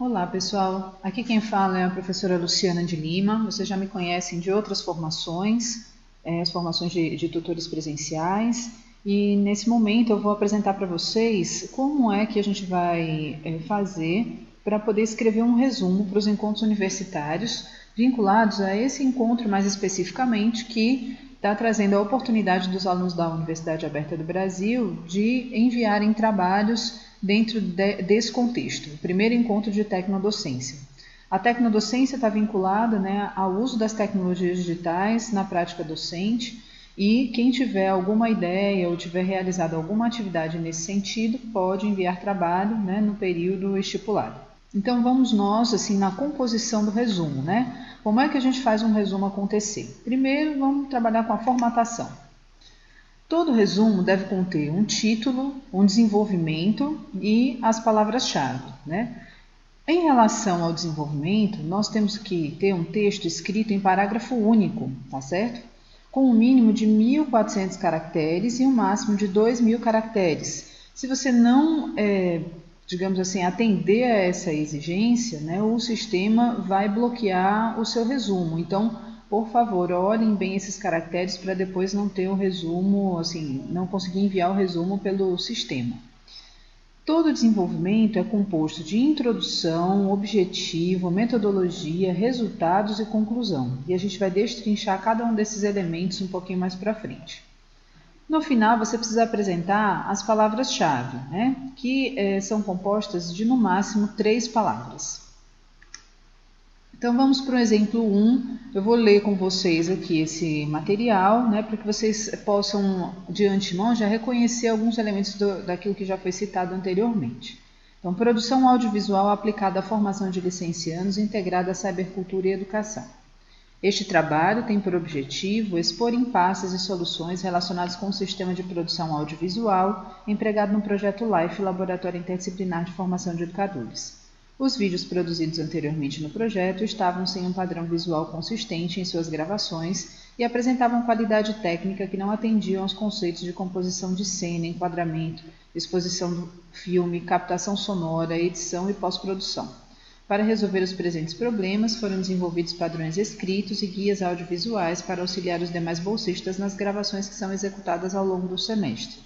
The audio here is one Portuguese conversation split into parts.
Olá pessoal, aqui quem fala é a professora Luciana de Lima. Vocês já me conhecem de outras formações, as formações de tutores presenciais, e nesse momento eu vou apresentar para vocês como é que a gente vai fazer para poder escrever um resumo para os encontros universitários vinculados a esse encontro mais especificamente que está trazendo a oportunidade dos alunos da Universidade Aberta do Brasil de enviarem trabalhos dentro desse contexto, o primeiro encontro de tecnodocência. A tecnodocência está vinculada, ao uso das tecnologias digitais na prática docente, e quem tiver alguma ideia ou tiver realizado alguma atividade nesse sentido pode enviar trabalho no período estipulado. Então vamos nós assim na composição do resumo, Como é que a gente faz um resumo acontecer? Primeiro vamos trabalhar com a formatação. Todo resumo deve conter um título, um desenvolvimento e as palavras-chave, Em relação ao desenvolvimento, nós temos que ter um texto escrito em parágrafo único, tá certo? Com um mínimo de 1.400 caracteres e um máximo de 2.000 caracteres. Se você não, digamos assim, atender a essa exigência, o sistema vai bloquear o seu resumo. Então, por favor, olhem bem esses caracteres para depois não ter o resumo, assim, não conseguir enviar o resumo pelo sistema. Todo desenvolvimento é composto de introdução, objetivo, metodologia, resultados e conclusão. E a gente vai destrinchar cada um desses elementos um pouquinho mais para frente. No final, você precisa apresentar as palavras-chave, que são compostas de no máximo 3 palavras. Então vamos para o exemplo 1, eu vou ler com vocês aqui esse material, para que vocês possam de antemão já reconhecer alguns elementos daquilo que já foi citado anteriormente. Então, produção audiovisual aplicada à formação de licenciandos integrada à cybercultura e educação. Este trabalho tem por objetivo expor impasses e soluções relacionadas com o sistema de produção audiovisual empregado no projeto LIFE, Laboratório Interdisciplinar de Formação de Educadores. Os vídeos produzidos anteriormente no projeto estavam sem um padrão visual consistente em suas gravações e apresentavam qualidade técnica que não atendiam aos conceitos de composição de cena, enquadramento, exposição do filme, captação sonora, edição e pós-produção. Para resolver os presentes problemas, foram desenvolvidos padrões escritos e guias audiovisuais para auxiliar os demais bolsistas nas gravações que são executadas ao longo do semestre.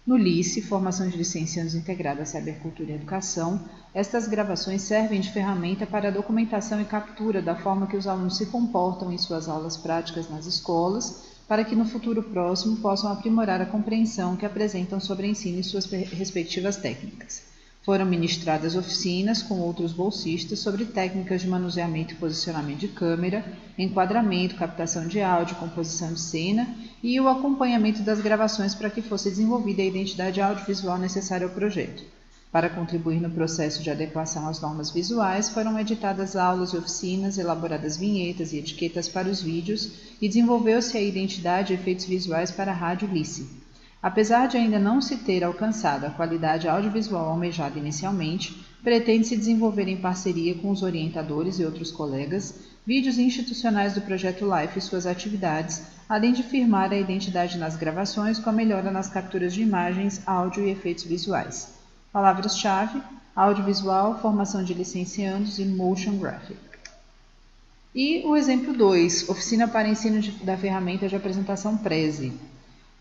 No LICE, Formação de Licenciados Integrada à Cybercultura e Educação, estas gravações servem de ferramenta para a documentação e captura da forma que os alunos se comportam em suas aulas práticas nas escolas, para que no futuro próximo possam aprimorar a compreensão que apresentam sobre ensino e suas respectivas técnicas. Foram ministradas oficinas com outros bolsistas sobre técnicas de manuseamento e posicionamento de câmera, enquadramento, captação de áudio, composição de cena e o acompanhamento das gravações para que fosse desenvolvida a identidade audiovisual necessária ao projeto. Para contribuir no processo de adequação às normas visuais, foram editadas aulas e oficinas, elaboradas vinhetas e etiquetas para os vídeos e desenvolveu-se a identidade e efeitos visuais para a Rádio LICE. Apesar de ainda não se ter alcançado a qualidade audiovisual almejada inicialmente, pretende-se desenvolver em parceria com os orientadores e outros colegas vídeos institucionais do projeto LIFE e suas atividades, além de firmar a identidade nas gravações com a melhora nas capturas de imagens, áudio e efeitos visuais. Palavras-chave: audiovisual, formação de licenciandos e motion graphic. E o exemplo 2, oficina para ensino da ferramenta de apresentação Prezi.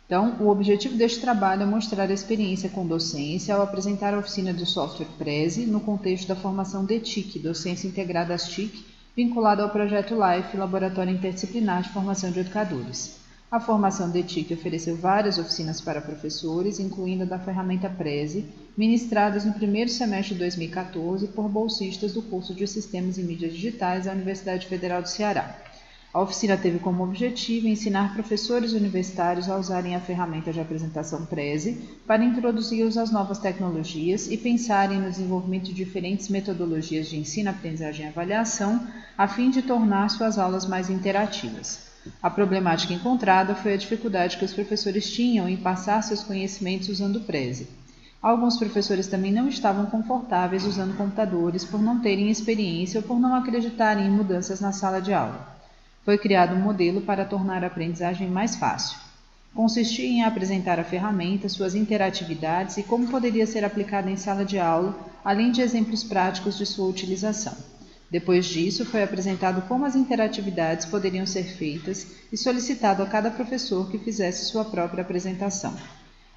Então, o objetivo deste trabalho é mostrar a experiência com docência ao apresentar a oficina do software Prezi no contexto da formação DETIC, Docência Integrada às TIC, vinculada ao projeto LIFE, Laboratório Interdisciplinar de Formação de Educadores. A formação DETIC ofereceu várias oficinas para professores, incluindo a da ferramenta Prezi, ministradas no primeiro semestre de 2014 por bolsistas do curso de Sistemas e Mídias Digitais da Universidade Federal do Ceará. A oficina teve como objetivo ensinar professores universitários a usarem a ferramenta de apresentação Prezi para introduzir-os às novas tecnologias e pensarem no desenvolvimento de diferentes metodologias de ensino, aprendizagem e avaliação, a fim de tornar suas aulas mais interativas. A problemática encontrada foi a dificuldade que os professores tinham em passar seus conhecimentos usando Prezi. Alguns professores também não estavam confortáveis usando computadores por não terem experiência ou por não acreditarem em mudanças na sala de aula. Foi criado um modelo para tornar a aprendizagem mais fácil. Consistia em apresentar a ferramenta, suas interatividades e como poderia ser aplicada em sala de aula, além de exemplos práticos de sua utilização. Depois disso, foi apresentado como as interatividades poderiam ser feitas e solicitado a cada professor que fizesse sua própria apresentação.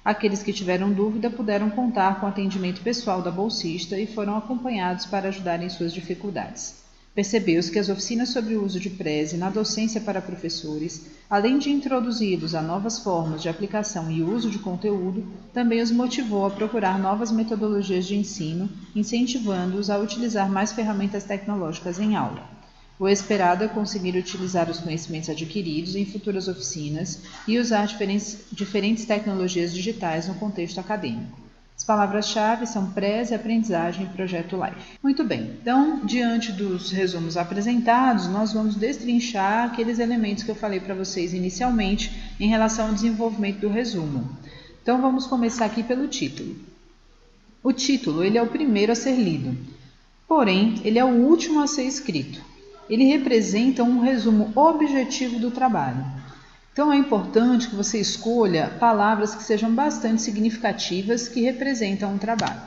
Aqueles que tiveram dúvida puderam contar com o atendimento pessoal da bolsista e foram acompanhados para ajudar em suas dificuldades. Percebeu-se que as oficinas sobre o uso de Prezi na docência para professores, além de introduzi-los a novas formas de aplicação e uso de conteúdo, também os motivou a procurar novas metodologias de ensino, incentivando-os a utilizar mais ferramentas tecnológicas em aula. O esperado é conseguir utilizar os conhecimentos adquiridos em futuras oficinas e usar diferentes tecnologias digitais no contexto acadêmico. As palavras-chave são Prezi, aprendizagem e projeto Life. Muito bem, então, diante dos resumos apresentados, nós vamos destrinchar aqueles elementos que eu falei para vocês inicialmente em relação ao desenvolvimento do resumo. Então, vamos começar aqui pelo título. O título, ele é o primeiro a ser lido, porém, ele é o último a ser escrito. Ele representa um resumo objetivo do trabalho. Então é importante que você escolha palavras que sejam bastante significativas que representam um trabalho.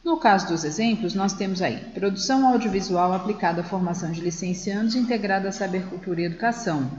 No caso dos exemplos, nós temos aí produção audiovisual aplicada à formação de licenciandos integrada à sabercultura e educação.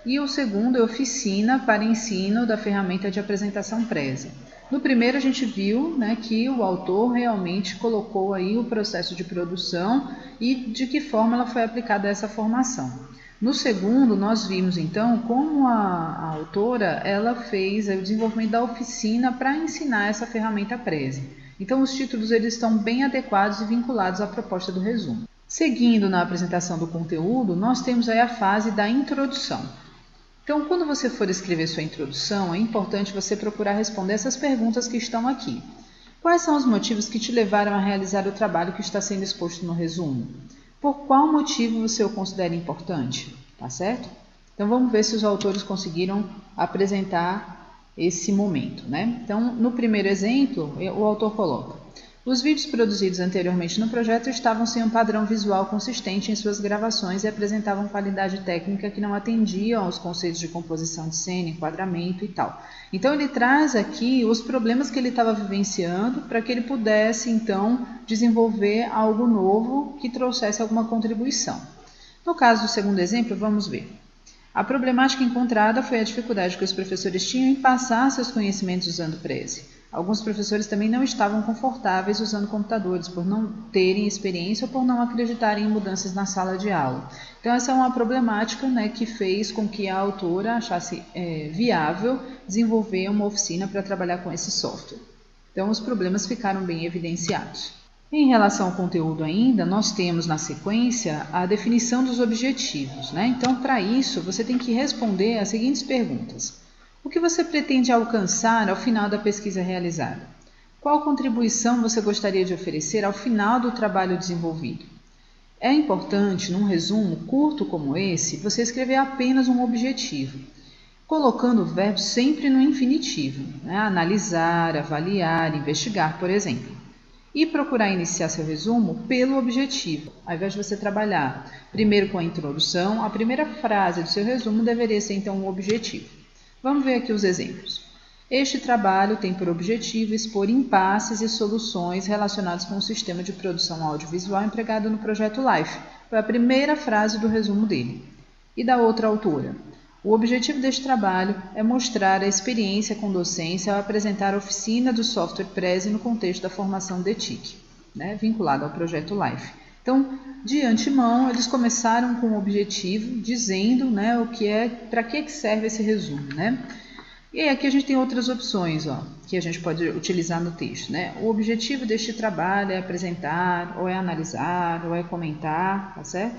E o segundo é oficina para ensino da ferramenta de apresentação Prezi. No primeiro a gente viu, que o autor realmente colocou aí o processo de produção e de que forma ela foi aplicada a essa formação. No segundo, nós vimos então como a autora ela fez o desenvolvimento da oficina para ensinar essa ferramenta Prezi. Então os títulos eles estão bem adequados e vinculados à proposta do resumo. Seguindo na apresentação do conteúdo, nós temos aí a fase da introdução. Então, quando você for escrever sua introdução, é importante você procurar responder essas perguntas que estão aqui. Quais são os motivos que te levaram a realizar o trabalho que está sendo exposto no resumo? Por qual motivo você o considera importante? Tá certo? Então, vamos ver se os autores conseguiram apresentar esse momento, Então, no primeiro exemplo, o autor coloca: os vídeos produzidos anteriormente no projeto estavam sem um padrão visual consistente em suas gravações e apresentavam qualidade técnica que não atendia aos conceitos de composição de cena, enquadramento e tal. Então ele traz aqui os problemas que ele estava vivenciando para que ele pudesse então desenvolver algo novo que trouxesse alguma contribuição. No caso do segundo exemplo, vamos ver. A problemática encontrada foi a dificuldade que os professores tinham em passar seus conhecimentos usando Prezi. Alguns professores também não estavam confortáveis usando computadores, por não terem experiência ou por não acreditarem em mudanças na sala de aula. Então essa é uma problemática que fez com que a autora achasse viável desenvolver uma oficina para trabalhar com esse software. Então os problemas ficaram bem evidenciados. Em relação ao conteúdo ainda, nós temos na sequência a definição dos objetivos. Então para isso você tem que responder as seguintes perguntas. O que você pretende alcançar ao final da pesquisa realizada? Qual contribuição você gostaria de oferecer ao final do trabalho desenvolvido? É importante, num resumo curto como esse, você escrever apenas um objetivo, colocando o verbo sempre no infinitivo, analisar, avaliar, investigar, por exemplo. E procurar iniciar seu resumo pelo objetivo. Ao invés de você trabalhar primeiro com a introdução, a primeira frase do seu resumo deveria ser então um objetivo. Vamos ver aqui os exemplos. Este trabalho tem por objetivo expor impasses e soluções relacionados com o sistema de produção audiovisual empregado no projeto Life. Foi a primeira frase do resumo dele. E da outra autora. O objetivo deste trabalho é mostrar a experiência com docência ao apresentar a oficina do software Prezi no contexto da formação de TIC, vinculado ao projeto Life. Então, de antemão, eles começaram com o objetivo, dizendo para que serve esse resumo. E aí, aqui a gente tem outras opções que a gente pode utilizar no texto. O objetivo deste trabalho é apresentar, ou é analisar, ou é comentar, tá certo?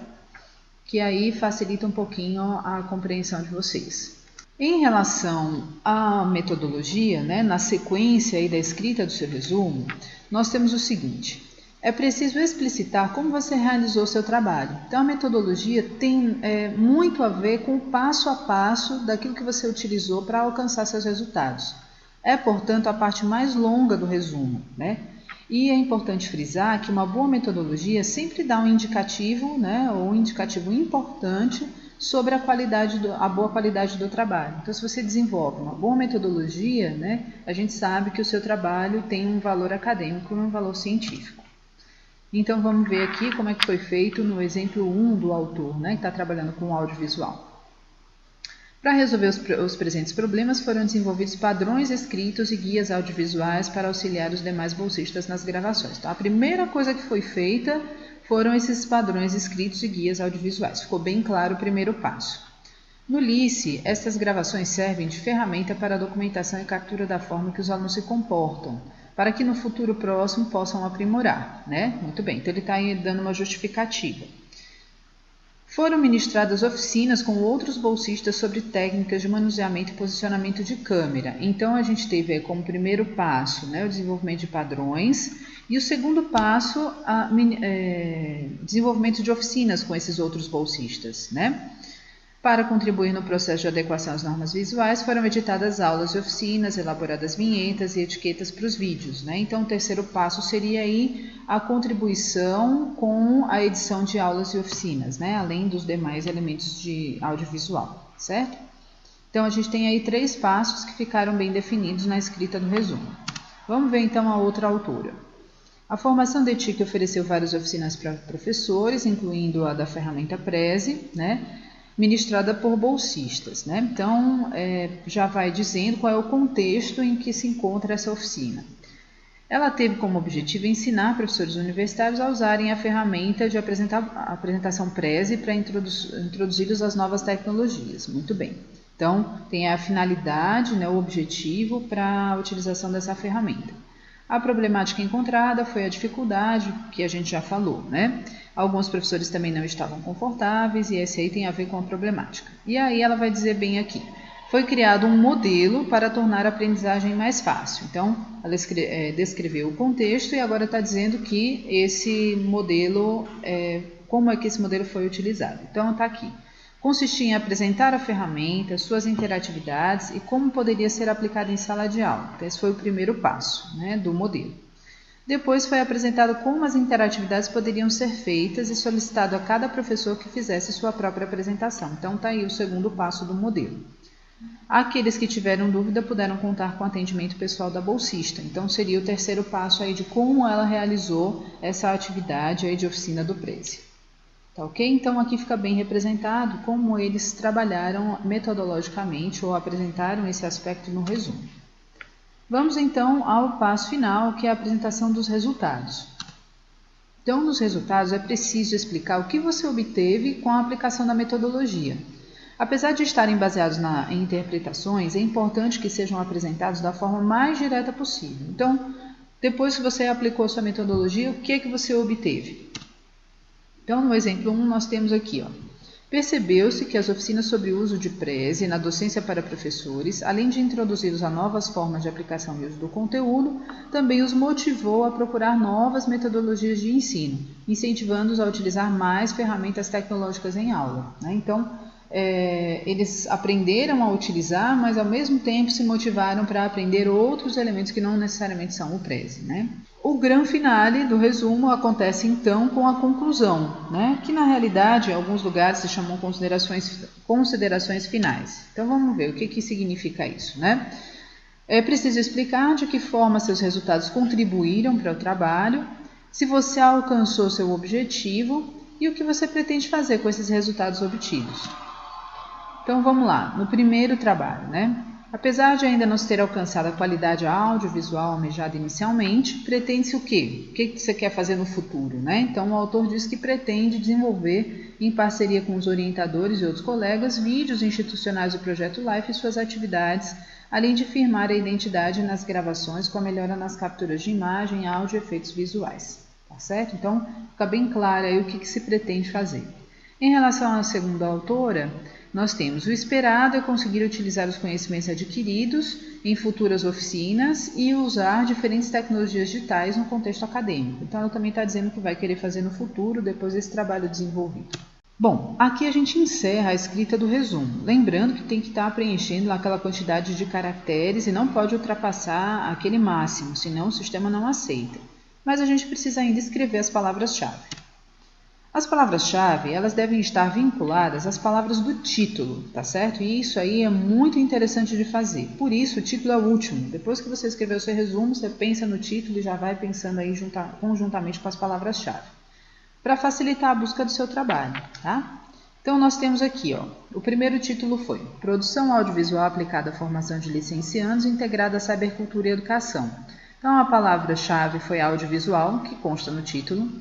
Que aí facilita um pouquinho a compreensão de vocês. Em relação à metodologia, na sequência aí da escrita do seu resumo, nós temos o seguinte. É preciso explicitar como você realizou seu trabalho. Então, a metodologia tem muito a ver com o passo a passo daquilo que você utilizou para alcançar seus resultados. É, portanto, a parte mais longa do resumo, E é importante frisar que uma boa metodologia sempre dá um indicativo, ou um indicativo importante sobre a boa qualidade do trabalho. Então, se você desenvolve uma boa metodologia, né, a gente sabe que o seu trabalho tem um valor acadêmico e um valor científico. Então, vamos ver aqui como é que foi feito no exemplo 1 do autor, né, que está trabalhando com audiovisual. Para resolver os presentes problemas, foram desenvolvidos padrões escritos e guias audiovisuais para auxiliar os demais bolsistas nas gravações. Então, a primeira coisa que foi feita foram esses padrões escritos e guias audiovisuais. Ficou bem claro o primeiro passo. No LICE, estas gravações servem de ferramenta para a documentação e captura da forma que os alunos se comportam, para que no futuro próximo possam aprimorar, né? Muito bem, então ele está aí dando uma justificativa. Foram ministradas oficinas com outros bolsistas sobre técnicas de manuseamento e posicionamento de câmera. Então, a gente teve como primeiro passo, né, o desenvolvimento de padrões e o segundo passo, desenvolvimento de oficinas com esses outros bolsistas, né? Para contribuir no processo de adequação às normas visuais, foram editadas aulas e oficinas, elaboradas vinhetas e etiquetas para os vídeos, né? Então, o terceiro passo seria aí a contribuição com a edição de aulas e oficinas, né? Além dos demais elementos de audiovisual, certo? Então, a gente tem aí 3 passos que ficaram bem definidos na escrita do resumo. Vamos ver então a outra autora. A formação da ETIC ofereceu várias oficinas para professores, incluindo a da ferramenta Prezi, né? Ministrada por bolsistas, né? Então, já vai dizendo qual é o contexto em que se encontra essa oficina. Ela teve como objetivo ensinar professores universitários a usarem a ferramenta de apresentação Prezi para introduzi-los às novas tecnologias. Muito bem. Então, tem a finalidade, né, o objetivo para a utilização dessa ferramenta. A problemática encontrada foi a dificuldade, que a gente já falou, né? Alguns professores também não estavam confortáveis e esse aí tem a ver com a problemática. E aí ela vai dizer bem aqui, foi criado um modelo para tornar a aprendizagem mais fácil. Então, ela descreveu o contexto e agora está dizendo que esse modelo, como é que esse modelo foi utilizado. Então, está aqui. Consistia em apresentar a ferramenta, suas interatividades e como poderia ser aplicada em sala de aula. Então, esse foi o primeiro passo, né, do modelo. Depois foi apresentado como as interatividades poderiam ser feitas e solicitado a cada professor que fizesse sua própria apresentação. Então, está aí o segundo passo do modelo. Aqueles que tiveram dúvida puderam contar com o atendimento pessoal da bolsista. Então, seria o terceiro passo aí de como ela realizou essa atividade aí de oficina do Prezi. Tá ok? Então, aqui fica bem representado como eles trabalharam metodologicamente ou apresentaram esse aspecto no resumo. Vamos então ao passo final, que é a apresentação dos resultados. Então, nos resultados é preciso explicar o que você obteve com a aplicação da metodologia. Apesar de estarem baseados em interpretações, é importante que sejam apresentados da forma mais direta possível. Então, depois que você aplicou sua metodologia, o que é que você obteve? Então, no exemplo 1, nós temos aqui, ó. Percebeu-se que as oficinas sobre o uso de Prezi na docência para professores, além de introduzi-los a novas formas de aplicação e uso do conteúdo, também os motivou a procurar novas metodologias de ensino, incentivando-os a utilizar mais ferramentas tecnológicas em aula, né? Então, eles aprenderam a utilizar, mas ao mesmo tempo se motivaram para aprender outros elementos que não necessariamente são o Prezi, né? O grande finale do resumo acontece então com a conclusão, né? Que na realidade em alguns lugares se chamam considerações finais. Então vamos ver o que significa isso, né? É preciso explicar de que forma seus resultados contribuíram para o trabalho, se você alcançou seu objetivo e o que você pretende fazer com esses resultados obtidos. Então vamos lá, no primeiro trabalho, né? Apesar de ainda não se ter alcançado a qualidade audiovisual almejada inicialmente, pretende-se o quê? O que você quer fazer no futuro, né? Então, o autor diz que pretende desenvolver, em parceria com os orientadores e outros colegas, vídeos institucionais do Projeto Life e suas atividades, além de firmar a identidade nas gravações com a melhora nas capturas de imagem, áudio e efeitos visuais. Tá certo? Então, fica bem claro aí o que se pretende fazer. Em relação à segunda autora, nós temos o esperado é conseguir utilizar os conhecimentos adquiridos em futuras oficinas e usar diferentes tecnologias digitais no contexto acadêmico. Então, ela também está dizendo que vai querer fazer no futuro, depois desse trabalho desenvolvido. Bom, aqui a gente encerra a escrita do resumo. Lembrando que tem que estar preenchendo aquela quantidade de caracteres e não pode ultrapassar aquele máximo, senão o sistema não aceita. Mas a gente precisa ainda escrever as palavras-chave. As palavras-chave, elas devem estar vinculadas às palavras do título, tá certo? E isso aí é muito interessante de fazer. Por isso, o título é o último. Depois que você escrever o seu resumo, você pensa no título e já vai pensando aí conjuntamente com as palavras-chave, para facilitar a busca do seu trabalho, tá? Então, nós temos aqui, ó, o primeiro título foi Produção Audiovisual aplicada à formação de licenciandos integrada à cybercultura e educação. Então, a palavra-chave foi audiovisual, que consta no título,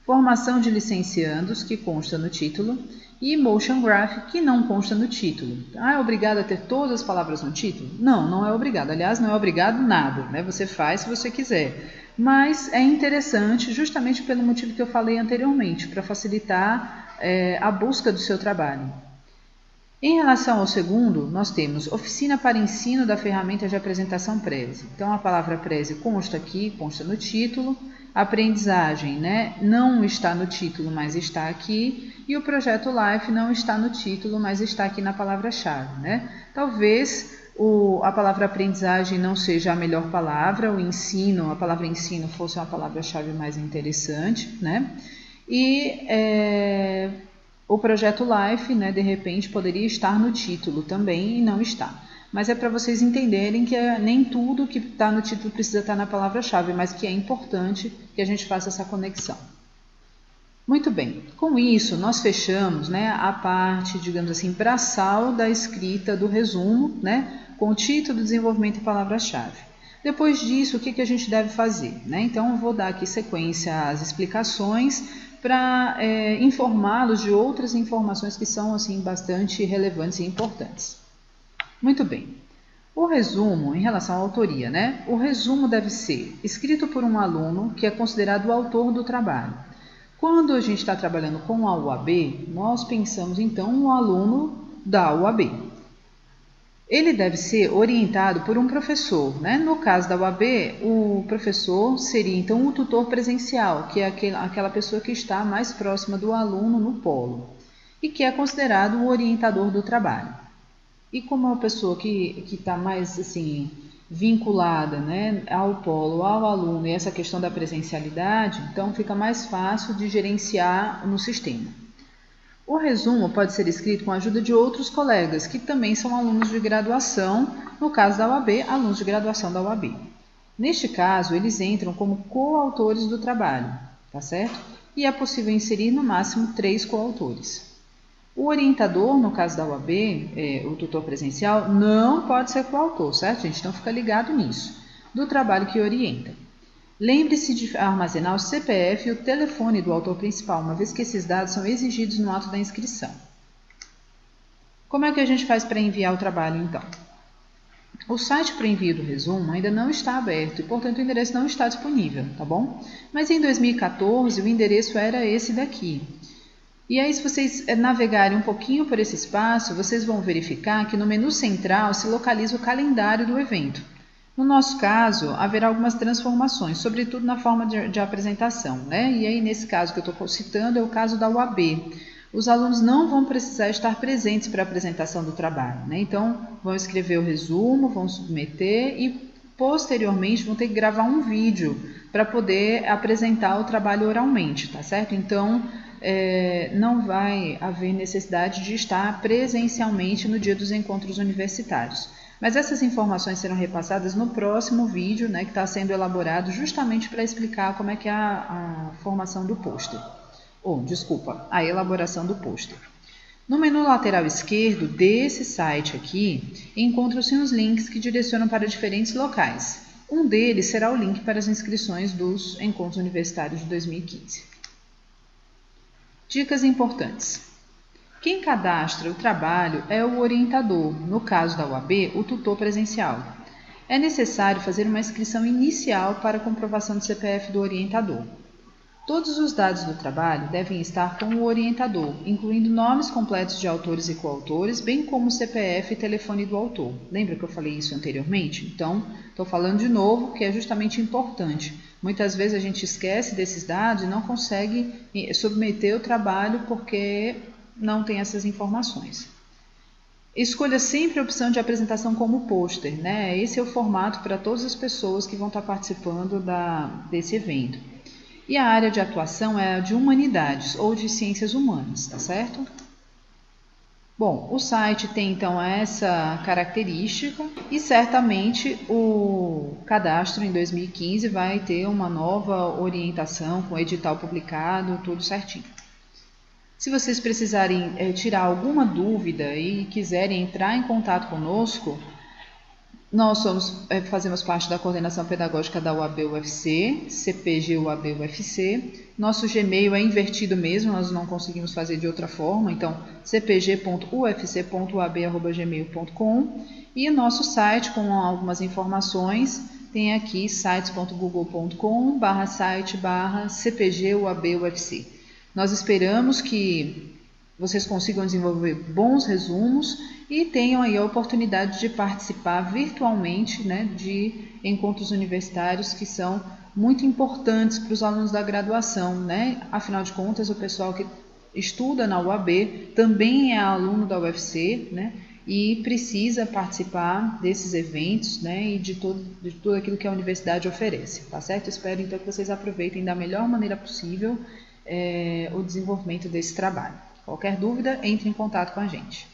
formação de licenciandos, que consta no título, e motion graphic, que não consta no título. Ah, é obrigado a ter todas as palavras no título? Não, não é obrigado. Aliás, não é obrigado nada, né? Você faz se você quiser. Mas é interessante justamente pelo motivo que eu falei anteriormente, para facilitar a busca do seu trabalho. Em relação ao segundo, nós temos oficina para ensino da ferramenta de apresentação Prezi. Então, a palavra Prezi consta aqui, consta no título. A aprendizagem, né, não está no título, mas está aqui. E o projeto Life não está no título, mas está aqui na palavra-chave, né? Talvez a palavra aprendizagem não seja a melhor palavra, a palavra ensino fosse uma palavra-chave mais interessante, né? E o projeto Life, né, de repente, poderia estar no título também e não está. Mas é para vocês entenderem que nem tudo que está no título precisa estar na palavra-chave, mas que é importante que a gente faça essa conexão. Muito bem, com isso nós fechamos, né, a parte, digamos assim, braçal da escrita do resumo, né, com o título, desenvolvimento e palavra-chave. Depois disso, o que a gente deve fazer, né? Então, eu vou dar aqui sequência às explicações para informá-los de outras informações que são assim, bastante relevantes e importantes. Muito bem. O resumo, em relação à autoria, né? O resumo deve ser escrito por um aluno que é considerado o autor do trabalho. Quando a gente está trabalhando com a UAB, nós pensamos então no aluno da UAB. Ele deve ser orientado por um professor, né? No caso da UAB, o professor seria então o tutor presencial, que é aquela pessoa que está mais próxima do aluno no polo e que é considerado o orientador do trabalho. E como é uma pessoa que está mais assim, vinculada, né, ao polo, ao aluno e essa questão da presencialidade, então fica mais fácil de gerenciar no sistema. O resumo pode ser escrito com a ajuda de outros colegas, que também são alunos de graduação, no caso da UAB, alunos de graduação da UAB. Neste caso, eles entram como coautores do trabalho, tá certo? E é possível inserir no máximo 3 coautores. O orientador, no caso da UAB, o tutor presencial, não pode ser coautor, certo, gente? Então fica ligado nisso, do trabalho que orienta. Lembre-se de armazenar o CPF e o telefone do autor principal, uma vez que esses dados são exigidos no ato da inscrição. Como é que a gente faz para enviar o trabalho, então? O site para envio do resumo ainda não está aberto e, portanto, o endereço não está disponível, tá bom? Mas em 2014 o endereço era esse daqui. E aí, se vocês navegarem um pouquinho por esse espaço, vocês vão verificar que no menu central se localiza o calendário do evento. No nosso caso, haverá algumas transformações, sobretudo na forma de apresentação, né? E aí, nesse caso que eu estou citando, é o caso da UAB. Os alunos não vão precisar estar presentes para a apresentação do trabalho, né? Então, vão escrever o resumo, vão submeter e, posteriormente, vão ter que gravar um vídeo para poder apresentar o trabalho oralmente, tá certo? Então, não vai haver necessidade de estar presencialmente no dia dos encontros universitários. Mas essas informações serão repassadas no próximo vídeo, né, que está sendo elaborado justamente para explicar como é que é a formação do pôster. A elaboração do pôster. No menu lateral esquerdo desse site aqui, encontram-se os links que direcionam para diferentes locais. Um deles será o link para as inscrições dos encontros universitários de 2015. Dicas importantes. Quem cadastra o trabalho é o orientador, no caso da UAB, o tutor presencial. É necessário fazer uma inscrição inicial para comprovação do CPF do orientador. Todos os dados do trabalho devem estar com o orientador, incluindo nomes completos de autores e coautores, bem como o CPF e telefone do autor. Lembra que eu falei isso anteriormente? Então, estou falando de novo, que é justamente importante. Muitas vezes a gente esquece desses dados e não consegue submeter o trabalho porque não tem essas informações. Escolha sempre a opção de apresentação como pôster, né? Esse é o formato para todas as pessoas que vão estar participando desse evento. E a área de atuação é a de humanidades ou de ciências humanas, tá certo? Bom, o site tem então essa característica e certamente o cadastro em 2015 vai ter uma nova orientação com edital publicado, tudo certinho. Se vocês precisarem tirar alguma dúvida e quiserem entrar em contato conosco, nós fazemos parte da coordenação pedagógica da UAB-UFC, CPG UAB-UFC. Nosso Gmail é invertido mesmo, nós não conseguimos fazer de outra forma, então cpg.ufc.uab@gmail.com. E o nosso site, com algumas informações, tem aqui sites.google.com/site/CPG UAB-UFC. Nós esperamos que vocês consigam desenvolver bons resumos e tenham aí a oportunidade de participar virtualmente, né, de encontros universitários que são muito importantes para os alunos da graduação, né? Afinal de contas, o pessoal que estuda na UAB também é aluno da UFC, né? E precisa participar desses eventos, né? E de tudo aquilo que a universidade oferece, tá certo? Espero então que vocês aproveitem da melhor maneira possível o desenvolvimento desse trabalho. Qualquer dúvida, entre em contato com a gente.